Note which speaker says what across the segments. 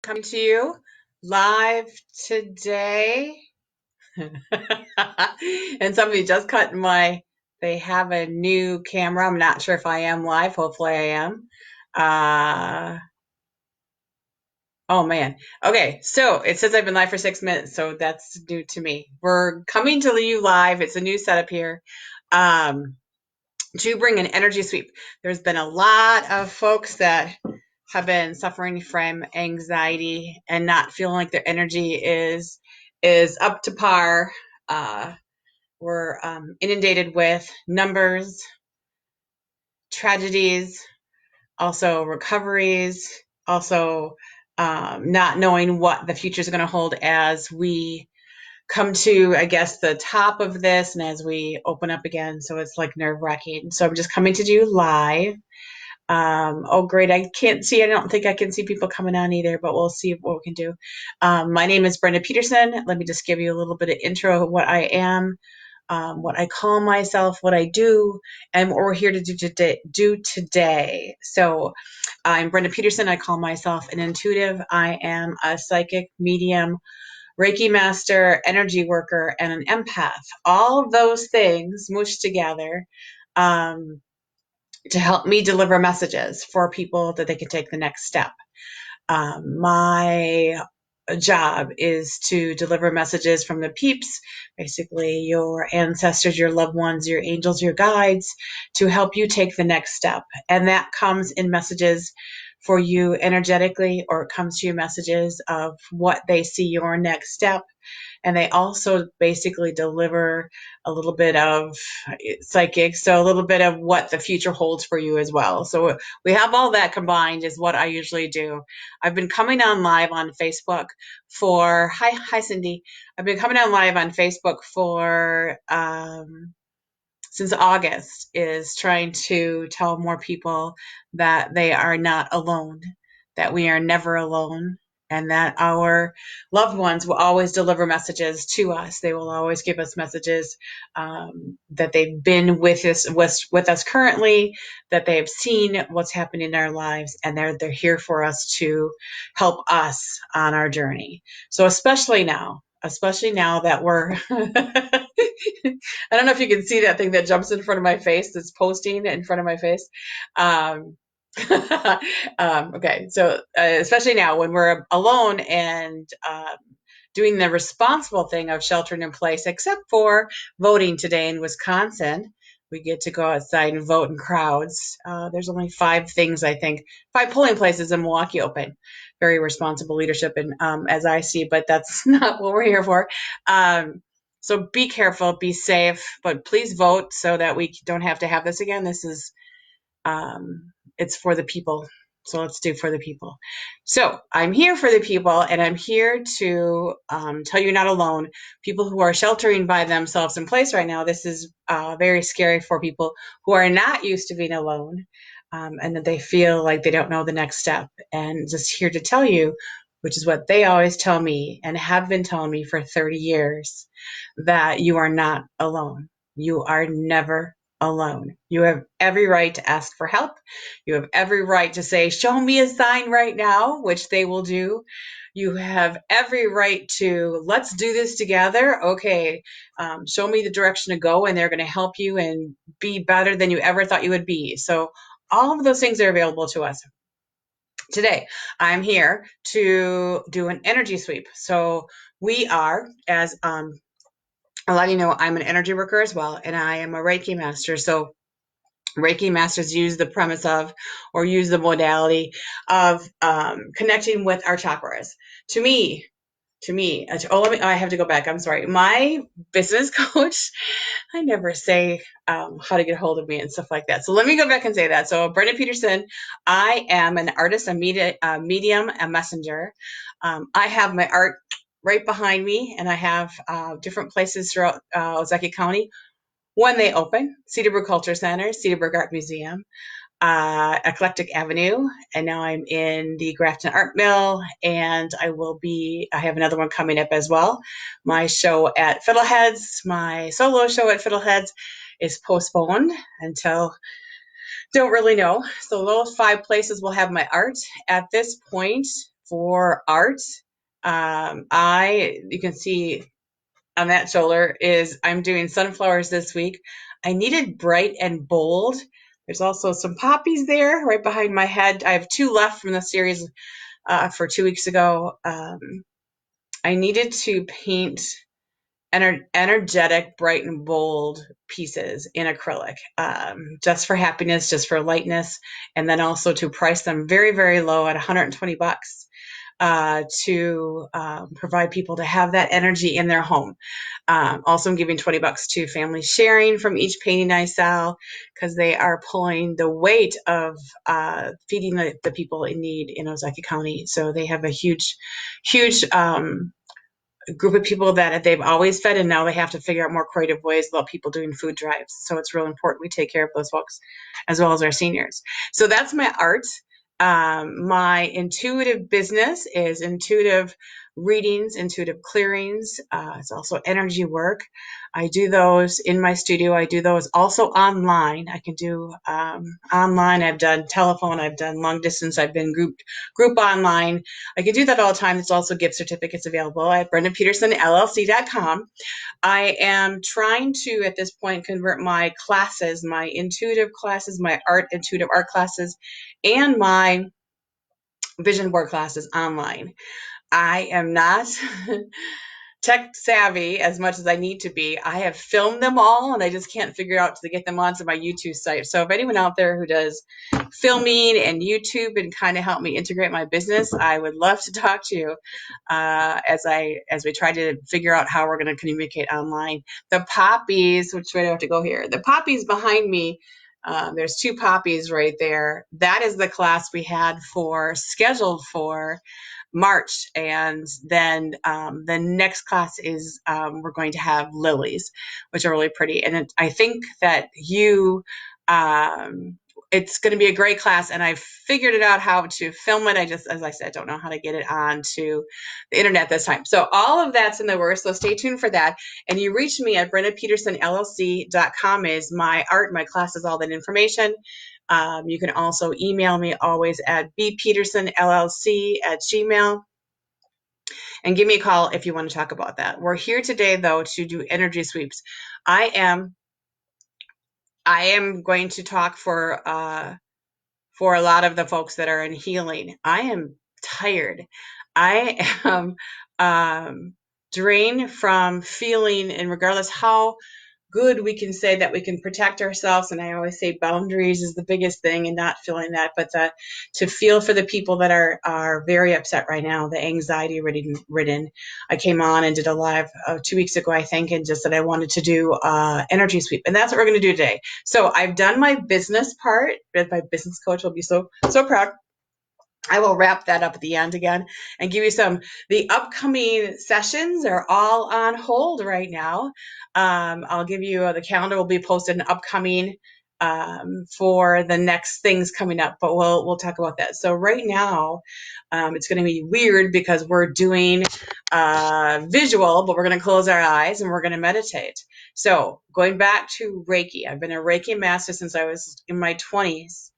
Speaker 1: coming to you live today. And somebody just cut they have a new camera. I'm not sure if I am live. Hopefully I am. Oh man. Okay, so it says I've been live for 6 minutes, so that's new to me. We're coming to you live. It's a new setup here. To bring an energy sweep. There's been a lot of folks that have been suffering from anxiety and not feeling like their energy is up to par. We're inundated with numbers, tragedies, also recoveries, also not knowing what the future is going to hold as we come to, I guess, the top of this and as we open up again. So it's like nerve-wracking. So I'm just coming to do live. Oh, great. I don't think I can see people coming on either, but we'll see what we can do. My name is Brenda Peterson. Let me just give you a little bit of intro of what I am, what I call myself, what I do, and what we're here to do today. So I'm Brenda Peterson. I call myself an intuitive. I am a psychic medium, Reiki master, energy worker, and an empath. All of those things mushed together to help me deliver messages for people that they can take the next step. My job is to deliver messages from the peeps, basically your ancestors, your loved ones, your angels, your guides, to help you take the next step. And that comes in messages for you energetically, or it comes to you messages of what they see your next step. And they also basically deliver a little bit of psychic, so a little bit of what the future holds for you as well. So we have all that combined is what I usually do. I've been coming on live on Facebook for, hi Cindy. I've been coming on live on Facebook for, since August, is trying to tell more people that they are not alone, that we are never alone, and that our loved ones will always deliver messages to us. They will always give us messages that they've been with us currently, that they have seen what's happening in our lives, and they're here for us to help us on our journey. So especially now that we're I don't know if you can see that thing that jumps in front of my face that's posting in front of my face. Okay, so especially now when we're alone and doing the responsible thing of sheltering in place, except for voting today in Wisconsin. We get to go outside and vote in crowds. There's only 5 polling places in Milwaukee open. Very responsible leadership, and as I see, but that's not what we're here for. So be careful, be safe, but please vote so that we don't have to have this again. This is, it's for the people. So let's do for the people. So I'm here for the people, and I'm here to tell you you're not alone. People who are sheltering by themselves in place right now, this is very scary for people who are not used to being alone, and that they feel like they don't know the next step. And just here to tell you, which is what they always tell me and have been telling me for 30 years, that you are not alone. You are never alone. You have every right to ask for help. You have every right to say, show me a sign right now, which they will do. You have every right to, let's do this together. Okay, show me the direction to go, and they're going to help you and be better than you ever thought you would be. So all of those things are available to us. Today, I'm here to do an energy sweep. So we are, as a lot of you know, I'm an energy worker as well, and I am a Reiki master. So Reiki masters use the premise of, or use the modality of connecting with our chakras. To me, I have to go back. I'm sorry. My business coach, I never say how to get a hold of me and stuff like that. So let me go back and say that. So Brenda Peterson, I am an artist, a medium, a messenger. I have my art right behind me, and I have different places throughout Ozeki County when they open: Cedarbrook Culture Center, Cedarbrook Art Museum, Eclectic Avenue, and now I'm in the Grafton Art Mill, and I have another one coming up as well. My show at Fiddleheads, my solo show at Fiddleheads, is postponed until, don't really know. So those 5 places will have my art. At this point, For art, you can see on that shoulder is I'm doing sunflowers this week. I needed bright and bold. There's also some poppies there right behind my head. I have 2 left from the series for 2 weeks ago. I needed to paint energetic, bright and bold pieces in acrylic, just for happiness, just for lightness, and then also to price them very, very low at $120 to provide people to have that energy in their home. Also, I'm giving $20 to family sharing from each painting I sell because they are pulling the weight of feeding the people in need in Ozaukee County. So they have a huge, huge group of people that they've always fed, and now they have to figure out more creative ways about people doing food drives. So it's real important we take care of those folks as well as our seniors. So that's my art. My intuitive business is intuitive readings, intuitive clearings. It's also energy work. I do those in my studio. I do those also online. I can do online. I've done telephone. I've done long distance. I've been group online. I can do that all the time. There's also gift certificates available at BrendaPetersonLLC.com. I am trying to, at this point, convert my classes, my intuitive classes, my intuitive art classes, and my vision board classes online. I am not tech savvy as much as I need to be. I have filmed them all and I just can't figure out to get them onto my YouTube site. So if anyone out there who does filming and YouTube and kind of help me integrate my business, I would love to talk to you as we try to figure out how we're going to communicate online. The poppies, which way do I have to go here? The poppies behind me. There's 2 poppies right there. That is the class we had scheduled for March, and then the next class is we're going to have lilies, which are really pretty. And I think that it's going to be a great class, and I've figured it out how to film it. I just, as I said, don't know how to get it onto the internet this time. So all of that's in the works, so stay tuned for that. And you reach me at BrendaPetersonLLC.com is my art, my classes, all that information. You can also email me always at bpetersonllc@gmail.com and give me a call if you want to talk about that. We're here today, though, to do energy sweeps. I am going to talk for a lot of the folks that are in healing. I am tired. I am drained from feeling, and regardless how good we can say that we can protect ourselves, and I always say boundaries is the biggest thing, and not feeling that, but to feel for the people that are very upset right now, the anxiety ridden. I came on and did a live 2 weeks ago, I think, and just said I wanted to do energy sweep, and that's what we're going to do today. So I've done my business part. My business coach will be so proud. I will wrap that up at the end again and give you the upcoming sessions are all on hold right now. I'll give you the calendar will be posted and upcoming for the next things coming up, but we'll talk about that. So right now, it's going to be weird because we're doing visual, but we're going to close our eyes and we're going to meditate. So going back to Reiki, I've been a Reiki master since I was in my 20s.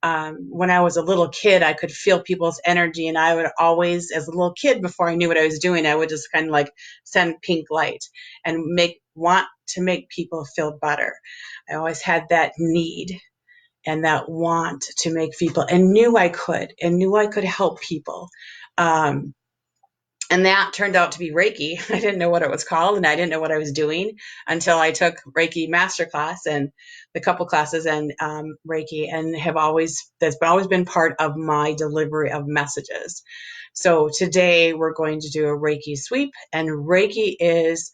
Speaker 1: When I was a little kid, I could feel people's energy, and I would always, as a little kid, before I knew what I was doing, I would just kind of like send pink light and want to make people feel better. I always had that need and that want to make people, and knew I could help people. And that turned out to be Reiki. I didn't know what it was called, and I didn't know what I was doing until I took Reiki masterclass and the couple classes and Reiki, and that's always been part of my delivery of messages. So today we're going to do a Reiki sweep, and Reiki is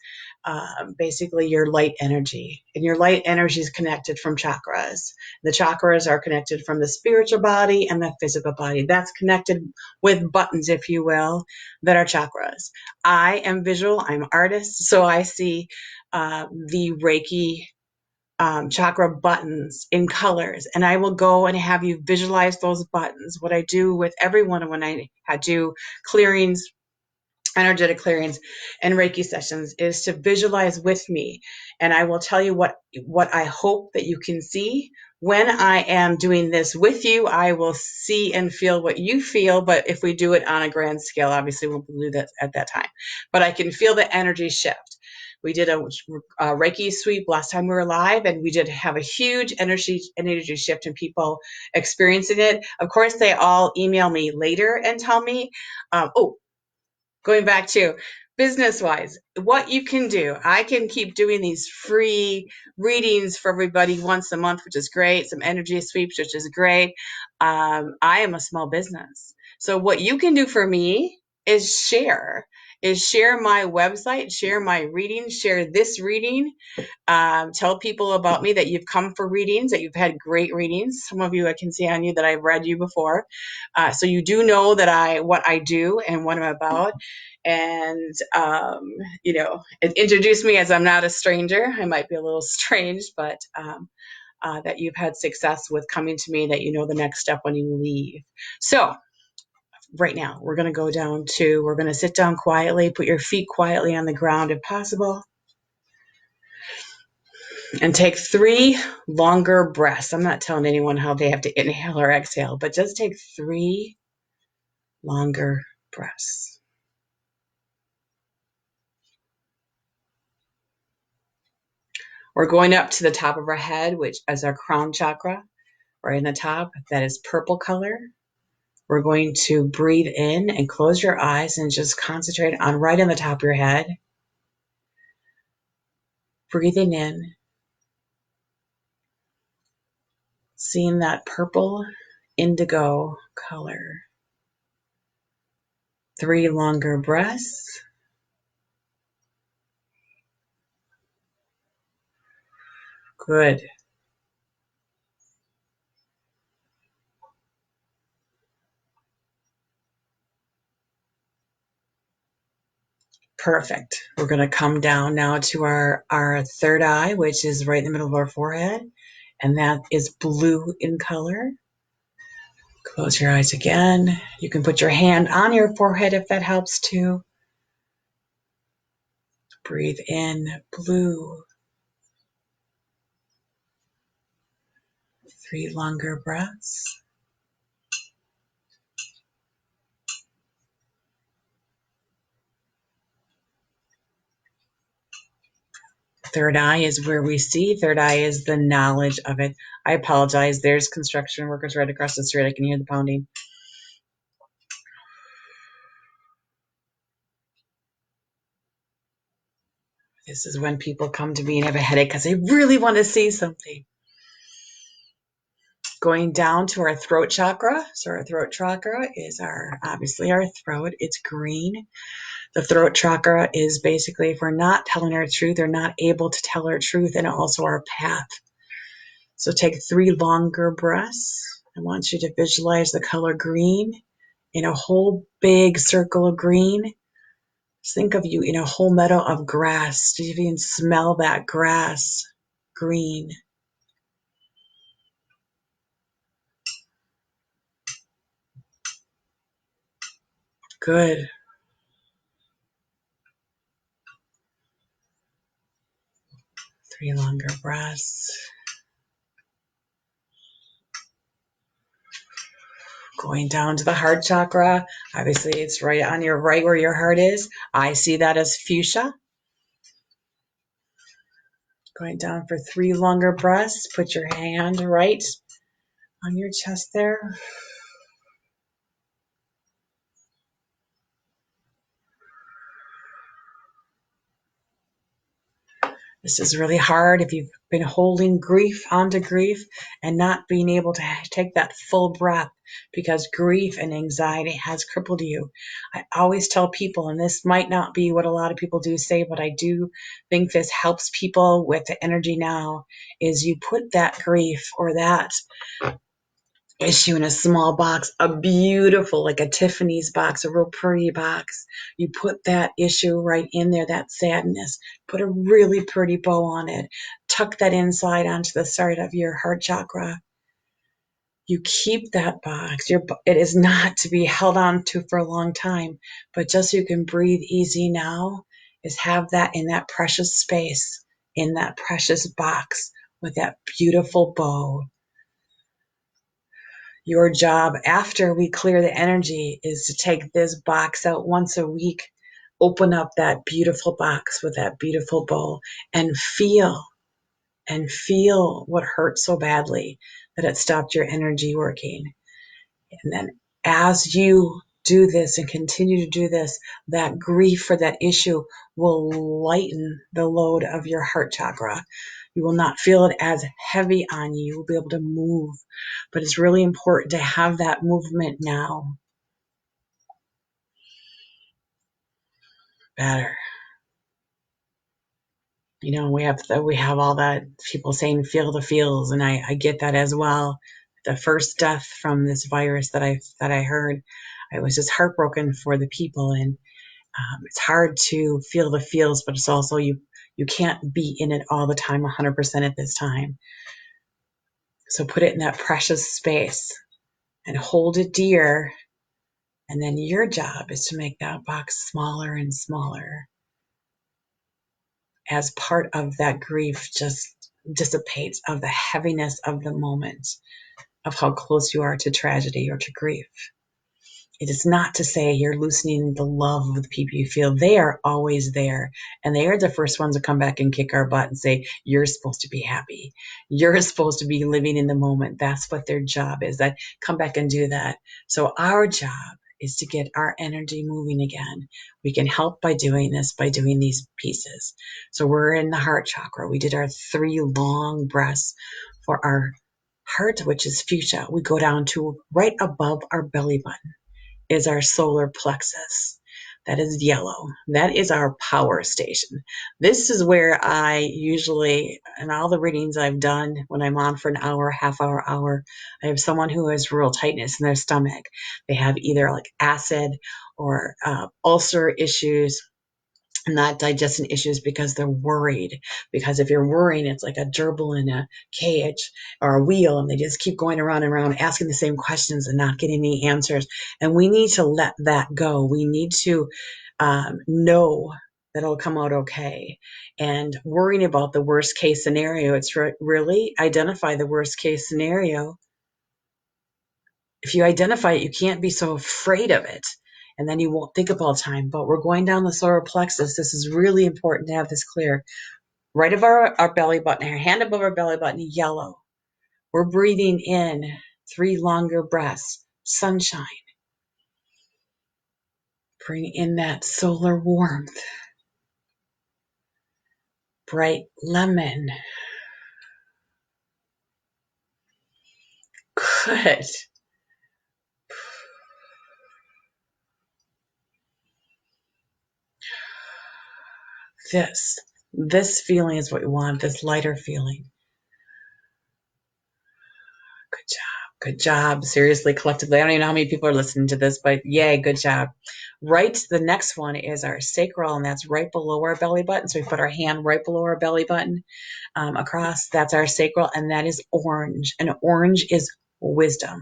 Speaker 1: basically your light energy, and your light energy is connected from chakras. The chakras are connected from the spiritual body and the physical body. That's connected with buttons, if you will, that are chakras. I am visual. I'm an artist, so I see the Reiki chakra buttons in colors, and I will go and have you visualize those buttons. What I do with everyone when I do clearings, energetic clearings and Reiki sessions, is to visualize with me, and I will tell you what I hope that you can see, when I am doing this with you, I will see and feel what you feel. But if we do it on a grand scale, obviously we'll do that at that time. But I can feel the energy shift. We did a Reiki Sweep last time we were live, and we did have a huge energy shift in people experiencing it. Of course, they all email me later and tell me, going back to business wise, what you can do. I can keep doing these free readings for everybody once a month, which is great. Some energy sweeps, which is great. I am a small business. So what you can do for me is share my website, share my readings, share this reading. Tell people about me that you've come for readings, that you've had great readings. Some of you, I can see on you that I've read you before. So you do know that what I do and what I'm about. And, introduce me as I'm not a stranger. I might be a little strange, but that you've had success with coming to me, that you know the next step when you leave. So right now, we're going to sit down quietly, put your feet quietly on the ground if possible. And take 3 longer breaths. I'm not telling anyone how they have to inhale or exhale, but just take 3 longer breaths. We're going up to the top of our head, which is our crown chakra, right in the top. That is purple color. We're going to breathe in and close your eyes and just concentrate on right in the top of your head. Breathing in, seeing that purple indigo color. 3 longer breaths. Good. Perfect. We're going to come down now to our third eye, which is right in the middle of our forehead, and that is blue in color. Close your eyes again. You can put your hand on your forehead if that helps too. Breathe in blue. 3 longer breaths. Third eye is where we see. Third eye is the knowledge of it. I apologize. There's construction workers right across the street. I can hear the pounding. This is when people come to me and have a headache because they really want to see something. Going down to our throat chakra. So our throat chakra is obviously our throat. It's green. The throat chakra is basically if we're not telling our truth or not able to tell our truth, and also our path. So take 3 longer breaths. I want you to visualize the color green in a whole big circle of green. Just think of you in a whole meadow of grass. You can smell that grass green. Good. 3 longer breaths. Going down to the heart chakra. Obviously, it's right on your right where your heart is. I see that as fuchsia. Going down for 3 longer breaths. Put your hand right on your chest there. This is really hard if you've been holding grief onto grief and not being able to take that full breath because grief and anxiety has crippled you. I always tell people, and this might not be what a lot of people do say, but I do think this helps people with the energy now, is you put that grief or that issue in a small box, a beautiful, like a Tiffany's box, a real pretty box. You put that issue right in there, that sadness, put a really pretty bow on it, tuck that inside onto the side of your heart chakra. You keep that box. It is not to be held on to for a long time, but just so you can breathe easy now, is have that in that precious space, in that precious box with that beautiful bow. Your job after we clear the energy is to take this box out once a week, open up that beautiful box with that beautiful bowl and feel what hurt so badly that it stopped your energy working. And then as you do this and continue to do this, that grief for that issue will lighten the load of your heart chakra. You will not feel it as heavy on you. You will be able to move. But it's really important to have that movement now. Better. You know, we have all that people saying feel the feels, and I get that as well. The first death from this virus that I heard, I was just heartbroken for the people, and it's hard to feel the feels, but it's also you can't be in it all the time 100% at this time. So put it in that precious space and hold it dear, and then your job is to make that box smaller and smaller as part of that grief just dissipates, of the heaviness of the moment, of how close you are to tragedy or to grief. It is not to say you're loosening the love of the people you feel. They are always there. And they are the first ones to come back and kick our butt and say, you're supposed to be happy. You're supposed to be living in the moment. That's what their job is. That come back and do that. So our job is to get our energy moving again. We can help by doing this, by doing these pieces. So we're in the heart chakra. We did our 3 long breaths for our heart, which is fuchsia. We go down to right above our belly button is our solar plexus. That is yellow. That is our power station. This is where I usually, in all the readings I've done, when I'm on for an hour, half hour, I have someone who has real tightness in their stomach. They have either like acid or ulcer issues, not digestion issues, because they're worried. Because if you're worrying, it's like a gerbil in a cage or a wheel, and they just keep going around and around asking the same questions and not getting any answers. And we need to let that go. We need to know that it'll come out okay. And worrying about the worst case scenario, it's really identify the worst case scenario. If you identify it, you can't be so afraid of it. And then you won't think about time. But we're going down the solar plexus. This is really important to have this clear. Right above our belly button, our hand above our belly button, yellow. We're breathing in 3 longer breaths. Sunshine. Bring in that solar warmth. Bright lemon. Good. This feeling is what we want, this lighter feeling. Good job. Good job. Seriously, collectively. I don't even know how many people are listening to this, but yay, good job. Right, the next one is our sacral, and that's right below our belly button. So we put our hand right below our belly button across. That's our sacral, and that is orange. And orange is wisdom.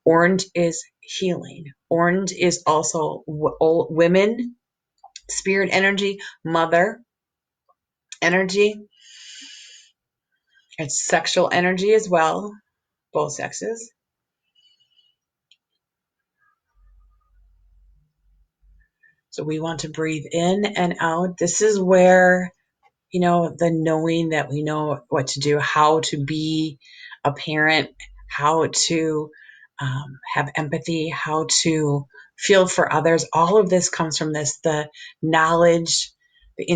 Speaker 1: Orange is healing. Orange is also women, spirit energy, mother energy. It's sexual energy as well, both sexes. So we want to breathe in and out. This is where, the knowing that we know what to do, how to be a parent, how to have empathy, how to feel for others. All of this comes from this. The knowledge, the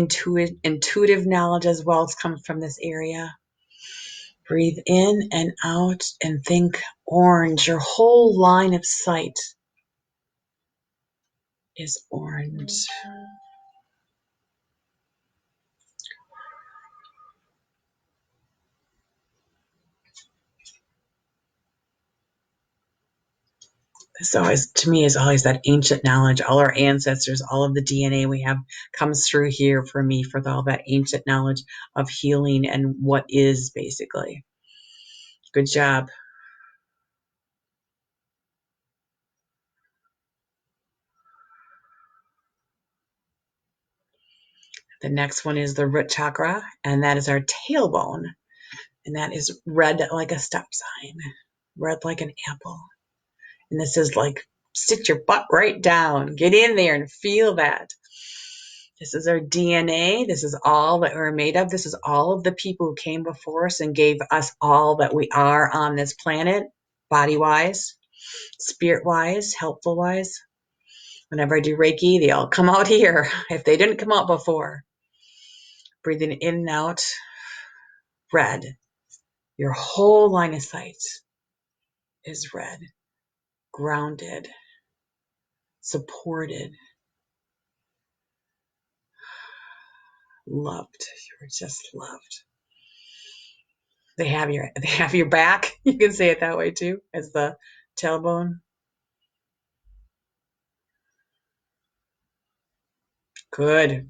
Speaker 1: intuitive knowledge as well comes from this area. Breathe in and out and think orange. Your whole line of sight is orange. So to me is always that ancient knowledge. All our ancestors, all of the DNA we have comes through here for me, for all that ancient knowledge of healing and what is, basically. Good job. The next one is the root chakra, and that is our tailbone. And that is red like a stop sign, red like an apple. And this is like, sit your butt right down. Get in there and feel that. This is our DNA. This is all that we're made of. This is all of the people who came before us and gave us all that we are on this planet, body-wise, spirit-wise, helpful-wise. Whenever I do Reiki, they all come out here if they didn't come out before. Breathing in and out, red. Your whole line of sight is red, grounded, supported, loved. You're just loved. They have your back. You can say it that way too, as the tailbone. Good.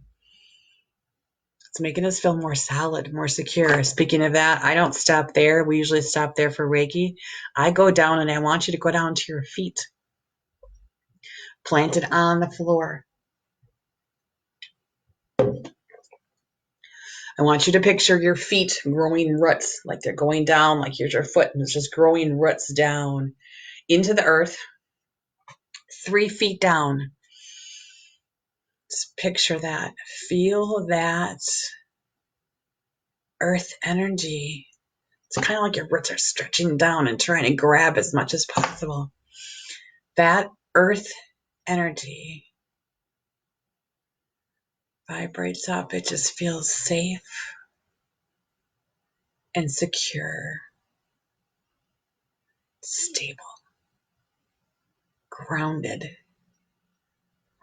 Speaker 1: It's making us feel more solid, more secure. Speaking of that, I don't stop there. We usually stop there for Reiki. I go down, and I want you to go down to your feet, planted on the floor. I want you to picture your feet growing roots, like they're going down, like here's your foot, and it's just growing roots down into the earth, 3 feet down. Just picture that. Feel that earth energy. It's kind of like your roots are stretching down and trying to grab as much as possible. That earth energy vibrates up. It just feels safe and secure, stable, grounded.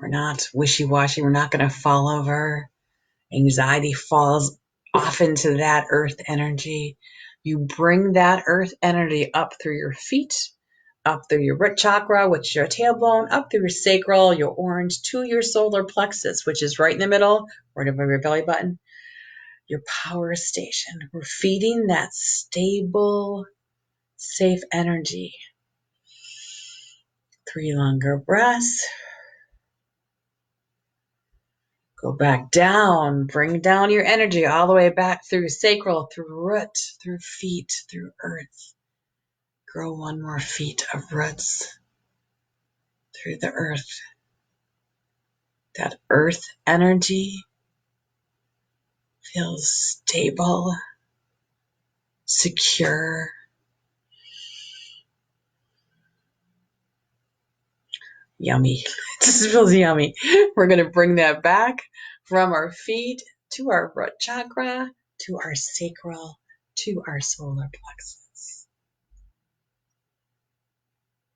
Speaker 1: We're not wishy-washy. We're not going to fall over. Anxiety falls off into that earth energy. You bring that earth energy up through your feet, up through your root chakra, which is your tailbone, up through your sacral, your orange, to your solar plexus, which is right in the middle, right above your belly button, your power station. We're feeding that stable, safe energy. 3 longer breaths. Go back down, bring down your energy all the way back through sacral, through root, through feet, through earth. Grow 1 more feet of roots through the earth. That earth energy feels stable, secure. Yummy. It just feels yummy. We're going to bring that back from our feet to our root chakra, to our sacral, to our solar plexus.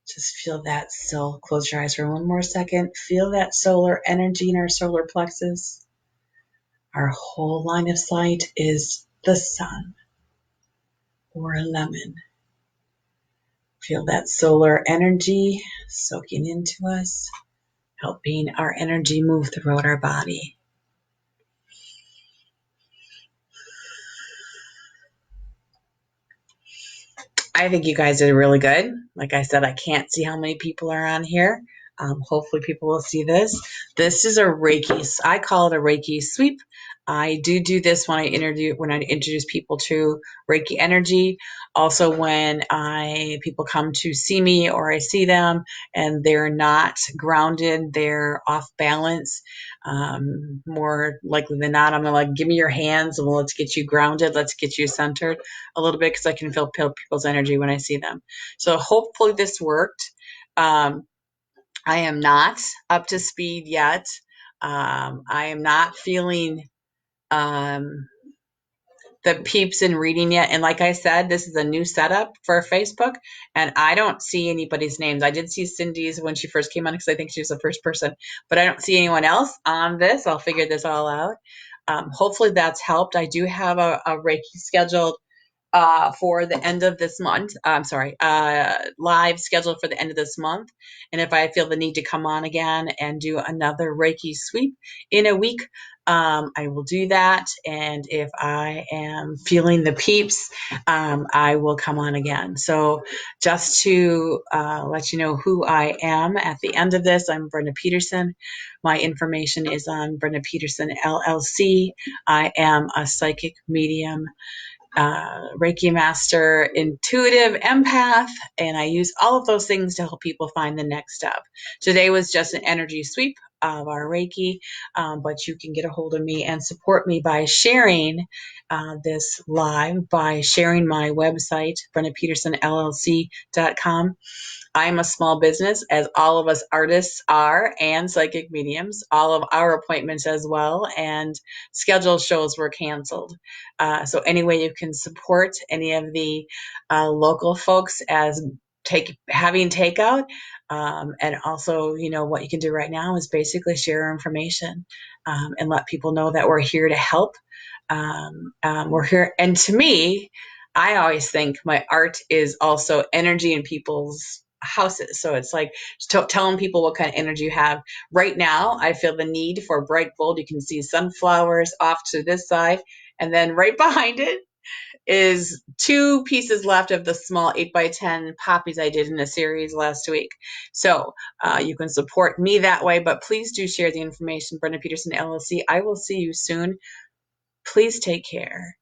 Speaker 1: Just feel that soul. Close your eyes for 1 more second. Feel that solar energy in our solar plexus. Our whole line of sight is the sun or a lemon. Feel that solar energy soaking into us, helping our energy move throughout our body. I think you guys did really good. Like I said, I can't see how many people are on here. Hopefully people will see this. This is a Reiki. I call it a Reiki Sweep. I do this when I introduce people to Reiki Energy. Also, when people come to see me or I see them and they're not grounded, they're off balance. More likely than not, I'm gonna give me your hands and let's get you grounded. Let's get you centered a little bit because I can feel people's energy when I see them. So hopefully this worked. I am not up to speed yet. I am not feeling the peeps in reading yet. And like I said, this is a new setup for Facebook, and I don't see anybody's names. I did see Cindy's when she first came on because I think she was the first person, but I don't see anyone else on this. I'll figure this all out. Hopefully that's helped. I do have a Reiki scheduled for the end of this month. Live scheduled for the end of this month. And if I feel the need to come on again and do another Reiki sweep in a week, I will do that. And if I am feeling the peeps, I will come on again. So just to let you know who I am at the end of this, I'm Brenda Peterson. My information is on Brenda Peterson LLC. I am a psychic medium, Reiki Master, Intuitive Empath, and I use all of those things to help people find the next step. Today was just an energy sweep of our Reiki, but you can get a hold of me and support me by sharing this live, by sharing my website, BrendaPetersonLLC.com. I'm a small business, as all of us artists are, and psychic mediums. All of our appointments as well, and scheduled shows were canceled. So any way you can support any of the local folks as having takeout, and also, what you can do right now is basically share information and let people know that we're here to help. We're here, and to me, I always think my art is also energy in people's houses. So it's like telling people what kind of energy you have. Right now, I feel the need for bright gold. You can see sunflowers off to this side, and then right behind it is 2 pieces left of the small 8x10 poppies I did in a series last week. So you can support me that way, but please do share the information. Brenda Peterson LLC. I will see you soon. Please take care.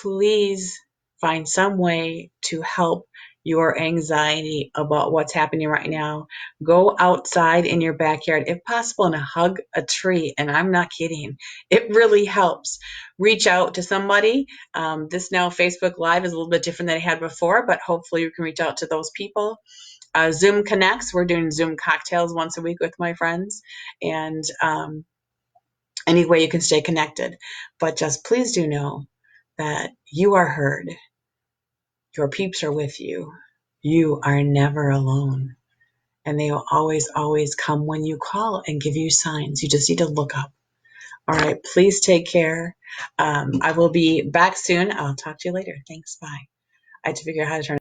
Speaker 1: Please find some way to help your anxiety about what's happening right now. Go outside in your backyard, if possible, and hug a tree. And I'm not kidding. It really helps. Reach out to somebody. This now Facebook Live is a little bit different than I had before, but hopefully you can reach out to those people. Zoom connects. We're doing Zoom cocktails once a week with my friends. And any way you can stay connected. But just please do know that you are heard. Your peeps are with you. You are never alone. And they will always, always come when you call and give you signs. You just need to look up. All right. Please take care. I will be back soon. I'll talk to you later. Thanks. Bye. I had to figure out how to turn